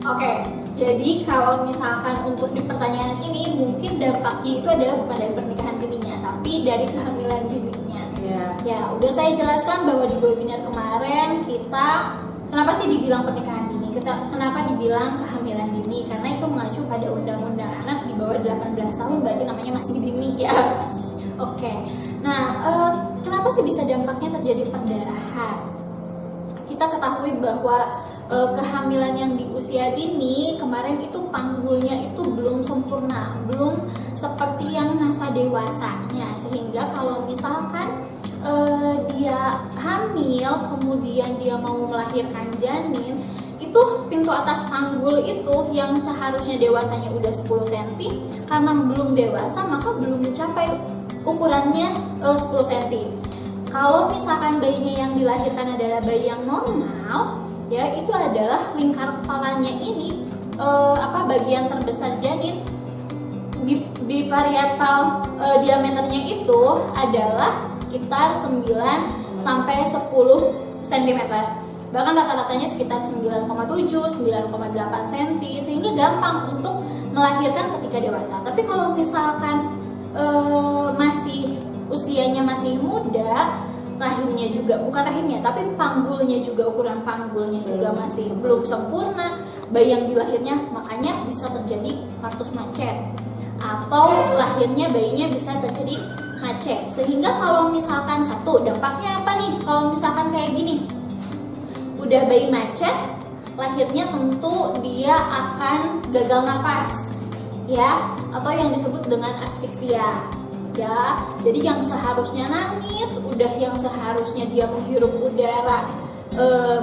Oke, jadi kalau misalkan untuk di pertanyaan ini mungkin dampaknya itu adalah bukan dari pernikahan dininya, tapi dari kehamilan dininya. Ya, udah saya jelaskan bahwa di webinar kemarin kita kenapa sih dibilang pernikahan dini? Kenapa dibilang kehamilan dini? Karena itu mengacu pada undang-undang anak di bawah 18 tahun, berarti namanya masih dini ya. Oke, nah kenapa sih bisa dampaknya terjadi perdarahan? Kita ketahui bahwa kehamilan yang di usia dini kemarin itu panggulnya itu belum sempurna, belum seperti yang masa dewasanya, sehingga kalau misalkan dia hamil kemudian dia mau melahirkan janin, itu pintu atas panggul itu yang seharusnya dewasanya udah 10 cm, karena belum dewasa maka belum mencapai ukurannya 10 cm. Kalau misalkan bayinya yang dilahirkan adalah bayi yang normal, ya itu adalah lingkar kepalanya ini bagian terbesar janin biparietal diameternya itu adalah sekitar 9 sampai 10 cm. Bahkan rata-ratanya sekitar 9,7, 9,8 cm, sehingga gampang untuk melahirkan ketika dewasa. Tapi kalau misalkan masih usianya masih muda, rahimnya juga bukan rahimnya tapi panggulnya juga, ukuran panggulnya juga masih belum sempurna, bayi yang dilahirnya makanya bisa terjadi partus macet atau lahirnya bayinya bisa terjadi macet. Sehingga kalau misalkan satu dampaknya apa nih kalau misalkan kayak gini, udah bayi macet, lahirnya tentu dia akan gagal nafas ya, atau yang disebut dengan asfiksia ya. Jadi yang seharusnya nangis, udah yang seharusnya dia menghirup udara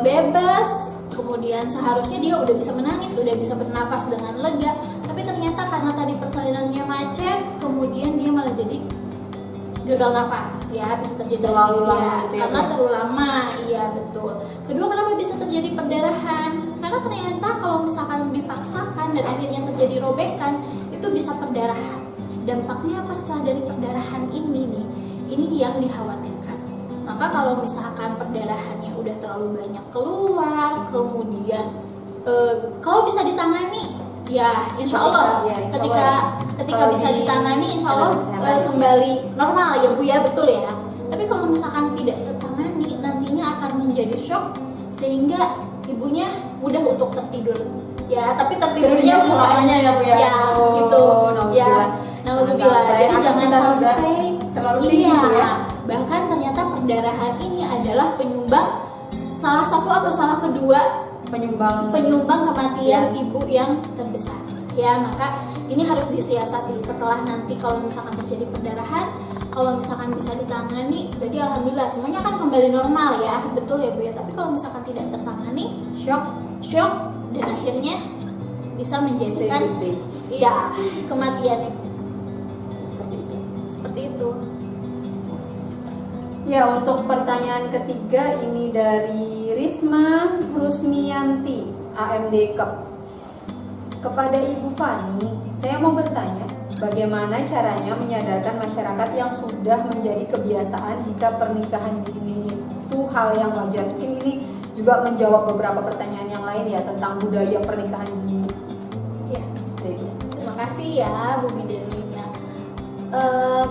bebas, kemudian seharusnya dia udah bisa menangis, udah bisa bernafas dengan lega, tapi ternyata karena tadi persalinannya macet, kemudian dia malah jadi gagal nafas ya, bisa terjadi terlalu lama gitu ya, karena terlalu lama. Iya betul. Kedua, kenapa bisa terjadi perdarahan? Karena ternyata kalau misalkan dipaksakan dan akhirnya terjadi robekan, itu bisa perdarahan. Dampaknya apa setelah dari perdarahan ini nih? Ini yang dikhawatirkan. Maka kalau misalkan perdarahannya udah terlalu banyak keluar, kemudian kalau bisa ditangani, ya insya Allah ketika bisa ditangani, insya Allah kembali normal ya Bu ya, betul ya. Tapi kalau misalkan tidak tertangani, nantinya akan menjadi shock sehingga ibunya mudah untuk tertidur. Ya, tapi tertidurnya selamanya ya Bu ya. Ya, gitu. Ya. Alhamdulillah. Jadi jangan sampai terlalu tinggi Bu ya. Bahkan ternyata perdarahan ini adalah penyumbang salah satu atau salah kedua penyumbang kematian ibu yang terbesar. Ya, maka ini harus disiasati setelah nanti kalau misalkan terjadi perdarahan, kalau misalkan bisa ditangani, berarti alhamdulillah semuanya akan kembali normal ya. Betul ya Bu ya. Tapi kalau misalkan tidak tertangani, shock dan akhirnya bisa menjadikan kematian ibu. Seperti itu. Ya, untuk pertanyaan ketiga ini dari Risma Rusmianti, AMD Cup. Kepada Ibu Fani, saya mau bertanya, bagaimana caranya menyadarkan masyarakat yang sudah menjadi kebiasaan jika pernikahan dini itu hal yang wajar? Mungkin ini juga menjawab beberapa pertanyaan yang lain ya tentang budaya pernikahan dini. Ya, seperti itu. Terima kasih ya Bu Bidelina.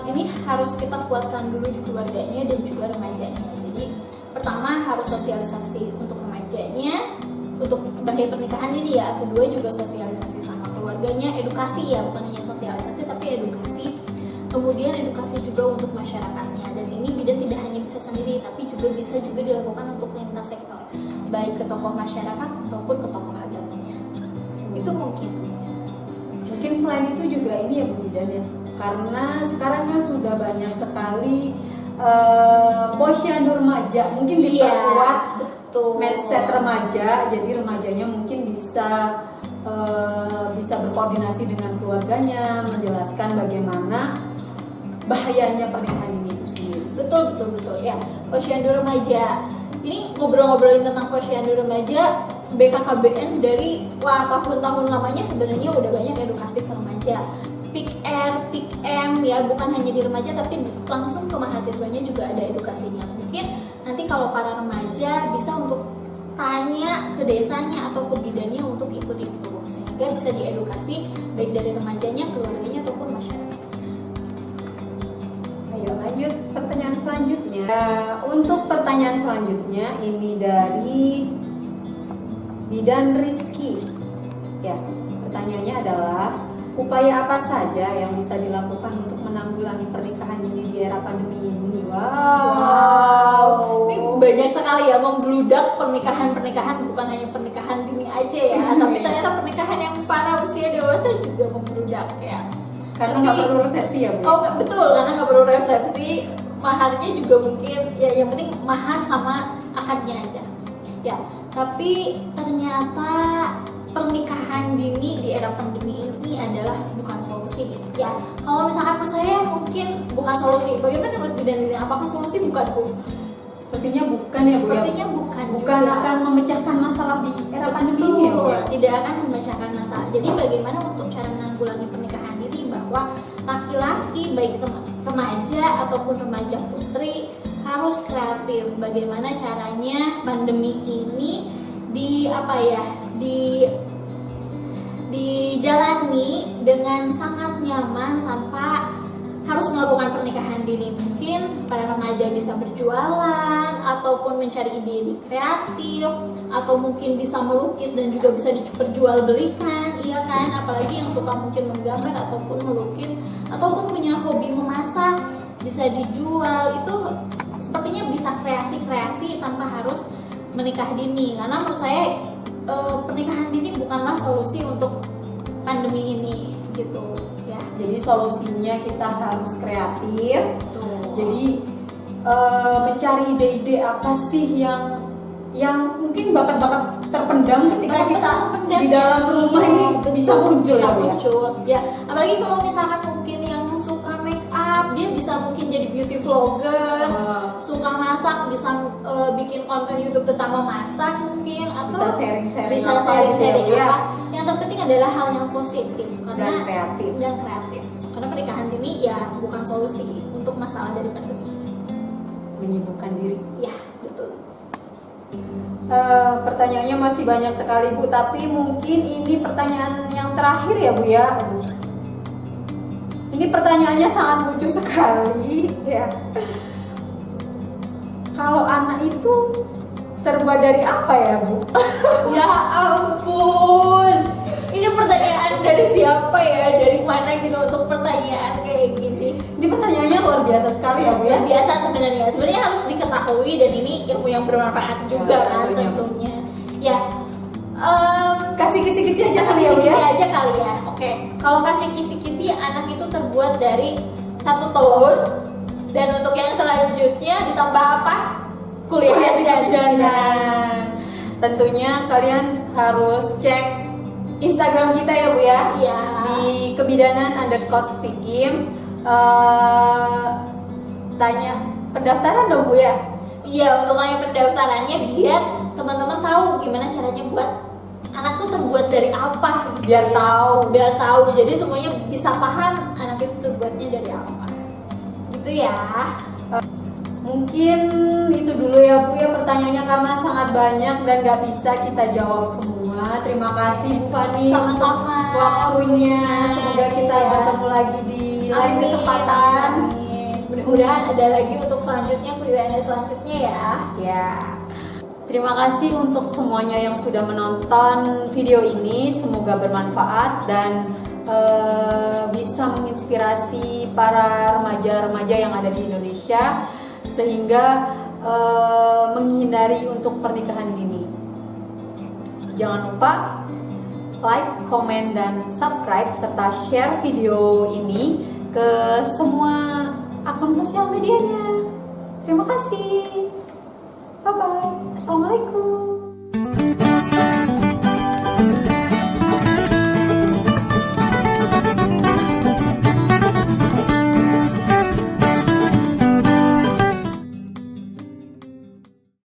Ini harus kita kuatkan dulu di keluarganya dan juga remajanya. Jadi pertama harus sosialisasi untuk remajanya, untuk bahaya pernikahan ini ya. Kedua juga sosialisasi sama keluarganya, edukasi ya, bukan hanya sosialisasi tapi edukasi. Kemudian edukasi juga untuk masyarakatnya. Dan ini bidan tidak hanya bisa sendiri, tapi juga bisa dilakukan untuk lintas sektor, baik ke tokoh masyarakat ataupun ke tokoh agamanya. Itu mungkin selain itu juga ini ya Bu Bidan ya, karena sekarang kan sudah banyak sekali posyandu remaja, mungkin diperkuat mindset remaja, jadi remajanya mungkin bisa berkoordinasi dengan keluarganya, menjelaskan bagaimana bahayanya pernikahan dini itu sendiri. Betul ya. Posyandu remaja. Ini ngobrolin tentang posyandu remaja, BKKBN dari tahun-tahun lamanya sebenarnya udah banyak edukasi ke remaja. PIK-R, PIK-M ya, bukan hanya di remaja tapi langsung ke mahasiswanya juga ada edukasinya. Mungkin nanti kalau para remaja bisa untuk tanya ke desanya atau ke bidannya untuk ikut itu, sehingga bisa diedukasi baik dari remajanya, keluarganya ataupun masyarakat. Ayo lanjut pertanyaan selanjutnya. Untuk pertanyaan selanjutnya ini dari Bidan Rizky. Ya, pertanyaannya adalah upaya apa saja yang bisa dilakukan untuk menanggulangi pernikahan dini di era pandemi ini? Wow. Ini banyak sekali ya, membludak pernikahan-pernikahan, bukan hanya pernikahan dini aja ya, tapi ternyata pernikahan yang para usia dewasa juga membludak ya. Karena nggak perlu resepsi ya, Bu? Oh betul, karena nggak perlu resepsi, maharnya juga mungkin ya, yang penting mahar sama akadnya aja. Ya, tapi ternyata pernikahan dini di era pandemi ini adalah bukan solusi. Ya, kalau misalkan menurut saya mungkin bukan solusi. Bagaimana menurut Bidan ini? Apakah solusi? Bukan, Bu? Sepertinya bukan ya, Bu. Sepertinya bukan. Bukan juga. akan memecahkan masalah di era pandemi ini ya, Bu. Betul, tidak akan memecahkan masalah. Jadi bagaimana untuk cara menanggulangi pernikahan dini, bahwa laki-laki baik remaja ataupun remaja putri harus kreatif. Bagaimana caranya pandemi ini dijalani dengan sangat nyaman tanpa harus melakukan pernikahan dini. Mungkin para remaja bisa berjualan ataupun mencari ide-ide kreatif, atau mungkin bisa melukis dan juga bisa diperjualbelikan, iya kan? Apalagi yang suka mungkin menggambar ataupun melukis ataupun punya hobi memasak, bisa dijual. Itu sepertinya bisa kreasi-kreasi tanpa harus menikah dini. Karena menurut saya pernikahan dini bukanlah solusi untuk pandemi ini gitu ya. Jadi solusinya kita harus kreatif. Tuh. Jadi mencari ide-ide apa sih yang mungkin bakat-bakat terpendam ketika kita di dalam rumah ini bisa muncul ya, Bu, ya? Ya, apalagi kalau misalkan mungkin yang suka make up, dia bisa mungkin jadi beauty vlogger, suka masak, bisa bikin konten YouTube tentang memasak mungkin, atau Bisa sharing-sharing bisa apa sharing-sharing gitu ya, Bu, ya? apa. Yang terpenting adalah hal yang positif Dan kreatif. Karena pernikahan dini ya bukan solusi untuk masalah dari pandemi ini. Menyibukkan diri. Ya, betul. Pertanyaannya masih banyak sekali, Bu, tapi mungkin ini pertanyaan yang terakhir ya, Bu, ya. Aduh. Ini pertanyaannya sangat lucu sekali ya. Kalau anak itu terbuat dari apa ya, Bu? Ya ampun, ini pertanyaan dari siapa ya, dari mana gitu untuk pertanyaan kayak gini. Ini pertanyaannya luar biasa sekali ya, Bu, ya. Biasa sebenarnya harus diketahui, dan ini ilmu yang bermanfaat juga Ya, kan tentunya. Ya, Kasih kisi-kisi aja kali ya, Bu, kisi-kisi ya. aja kali ya. Oke, kalau kasih kisi-kisi, anak itu terbuat dari 1 telur, dan untuk yang selanjutnya ditambah apa? Kuliah di kebidanan. Tentunya kalian harus cek Instagram kita ya, Bu, ya. Iya. Di kebidanan_stikim. Tanya pendaftaran dong, Bu, ya. Iya, untuk tanya pendaftarannya biar teman-teman tahu gimana caranya buat anak tuh terbuat dari apa gitu. Biar tahu. Biar tahu. Jadi semuanya bisa paham anak itu terbuatnya dari apa. Gitu ya. Mungkin itu dulu ya, Bu, ya, pertanyaannya karena sangat banyak dan gak bisa kita jawab semua. Terima kasih, Bu Fani, Sama-sama. waktunya. Semoga kita Iya. bertemu lagi di lain Amin. kesempatan. Amin. Mudah-mudahan ada lagi untuk selanjutnya, Q&A selanjutnya ya. Ya. Terima kasih untuk semuanya yang sudah menonton video ini. Semoga bermanfaat dan bisa menginspirasi para remaja-remaja yang ada di Indonesia, sehingga menghindari untuk pernikahan dini. Jangan lupa like, komen, dan subscribe serta share video ini ke semua akun sosial medianya. Terima kasih. Bye bye. Assalamualaikum.